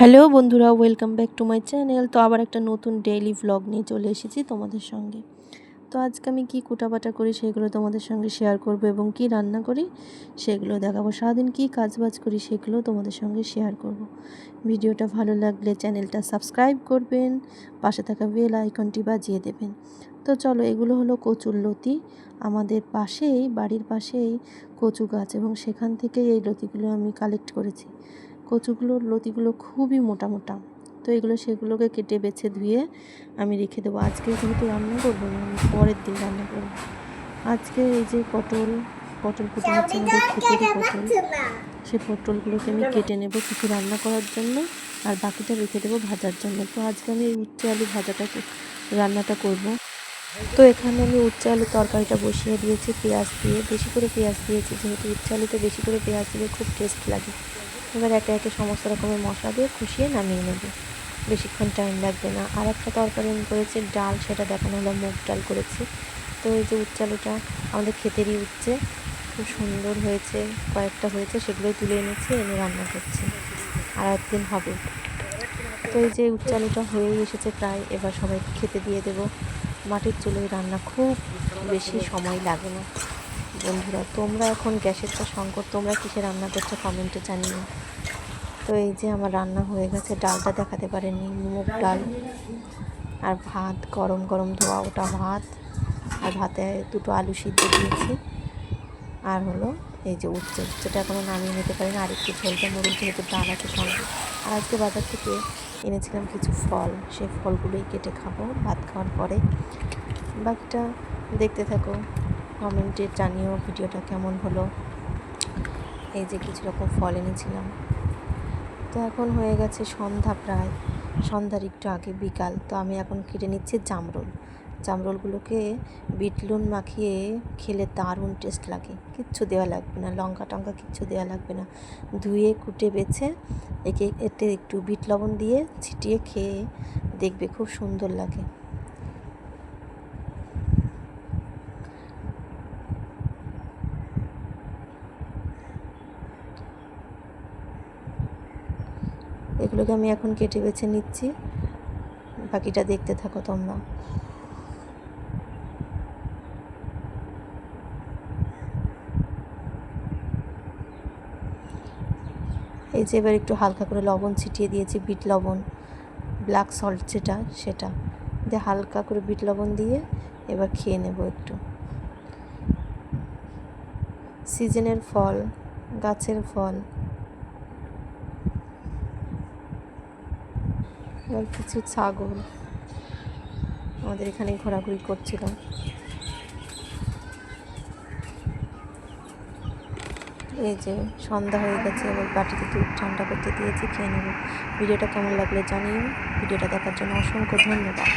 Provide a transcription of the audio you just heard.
Hello বন্ধুরা, welcome back to my channel. তো আবার একটা নতুন ডেইলি ভ্লগ নিয়ে চলে এসেছি তোমাদের সঙ্গে। তো আজকে আমি কী কুটাবাটা করি সেগুলো তোমাদের সঙ্গে শেয়ার করব এবং কি রান্না করি সেগুলো দেখাবো। সারাদিন কী কাজবাজ করি সেগুলো তোমাদের সঙ্গে শেয়ার করব। ভিডিওটা ভালো লাগলে চ্যানেলটা সাবস্ক্রাইব করবেন, পাশে থাকা বেল আইকনটি বাজিয়ে দেবেন। তো চলো, এগুলো হলো কচুর লতি। আমাদের পাশেই, বাড়ির পাশেই কচু গাছ এবং সেখান থেকেই এই লতিগুলো আমি কালেক্ট করেছি। কচুগুলোর লতিগুলো খুবই মোটা মোটা। তো এগুলো সেগুলোকে কেটে বেছে ধুয়ে আমি রেখে দেবো। আজকে যেহেতু রান্না করবো না, আমি পরের দিন রান্না করবো। আজকে এই যে পটল কুটে হচ্ছে, আমাদের ক্ষেতেরই পটল। সেই পটলগুলোকে আমি কেটে নেব কিছু রান্না করার জন্য, আর বাকিটা রেখে দেবো ভাজার জন্য। তো আজকে আমি এই উচ্ছে আলু রান্নাটা করব। তো এখানে আমি উচ্ছে আলুর তরকারিটা বসিয়ে দিয়েছি পেঁয়াজ দিয়ে, বেশি করে পেঁয়াজ দিয়েছি, যেহেতু উচ্ছে আলুতে বেশি করে পেঁয়াজ দিলে খুব টেস্ট লাগে। এবার একে একে সমস্ত রকমের মশলা দিয়ে কষিয়ে নামিয়ে নেব, বেশিক্ষণ টাইম লাগবে না। আর একটা তরকারি আমি করেছি ডাল, সেটা দেখানো হলো, মুগ ডাল করেছি। তো এই যে উচ্ছে আলুটা আমাদের ক্ষেতেরই উচ্ছে, খুব সুন্দর হয়েছে, কয়েকটা হয়েছে, সেগুলোই তুলে এনেছি, এনে রান্না করছি, আর একদিন হবে। তো এই যে উচ্ছে আলুটা হয়েই এসেছে প্রায়, এবার সবাইকে খেতে দিয়ে দেবো। মাটির চুলোয় রান্না, খুব বেশি সময় লাগে না। বন্ধুরা, তোমরা এখন গ্যাসের তো সংকট, তোমরা কিসে রান্না করছো কমেন্টে জানিও। তো এই যে আমার রান্না হয়ে গেছে, ডালটা দেখাতে পারেনি, মুগ ডাল আর ভাত, গরম গরম ধোয়া ওটা ভাত, আর ভাতে দুটো আলু সিদ্ধ দিয়েছি, আর হলো এই যে উচ্ছেটা এখনও নামিয়ে নিতে পারি না, আরেকটু ঝোলটা মরুন, যেহেতু ডাল আছে সঙ্গে। আর আজকে বাজার থেকে এনেছিলাম কিছু ফল, সেই ফলগুলোই কেটে খাবো ভাত খাওয়ার পরে। বাকিটা দেখতে থাকো, কমেন্টে জানিও ভিডিওটা কেমন হলো। এই যে কিছু রকম ফল এনেছিলাম। তো এখন হয়ে গেছে সন্ধ্যা, প্রায় সন্ধ্যার একটু আগে বিকাল। তো আমি এখন কেটে নিচ্ছি জামরুলগুলোকে বিট লুন মাখিয়ে খেলে দারুণ টেস্ট লাগে। কিচ্ছু দেওয়া লাগবে না, লঙ্কা টঙ্কা কিচ্ছু দেওয়া লাগবে না। ধুয়ে কুটে বেছে এতে একটু বিট লবণ দিয়ে ছিটিয়ে খেয়ে দেখবে, খুব সুন্দর লাগে। এগুলোকে আমি এখন কেটে বেছে নিচ্ছি, বাকিটা দেখতে থাকো তোমরা। এই যে এবার একটু হালকা করে লবণ ছিটিয়ে দিয়েছি, বিট লবণ, ব্ল্যাক সল্ট সেটা দিয়ে হালকা করে বিট লবণ দিয়ে এবার খেয়ে নেব একটু। সিজনের ফল, গাছের ফল। এবার কিছু ছাগল আমাদের এখানে ঘোরাঘুরি করছিল। এই যে সন্ধ্যা হয়ে গেছে, এবার বাটিতে দুধ ঠান্ডা করতে দিয়েছি, খেয়ে নেব। ভিডিওটা কেমন লাগলো জানিও। ভিডিওটা দেখার জন্য অসংখ্য ধন্যবাদ।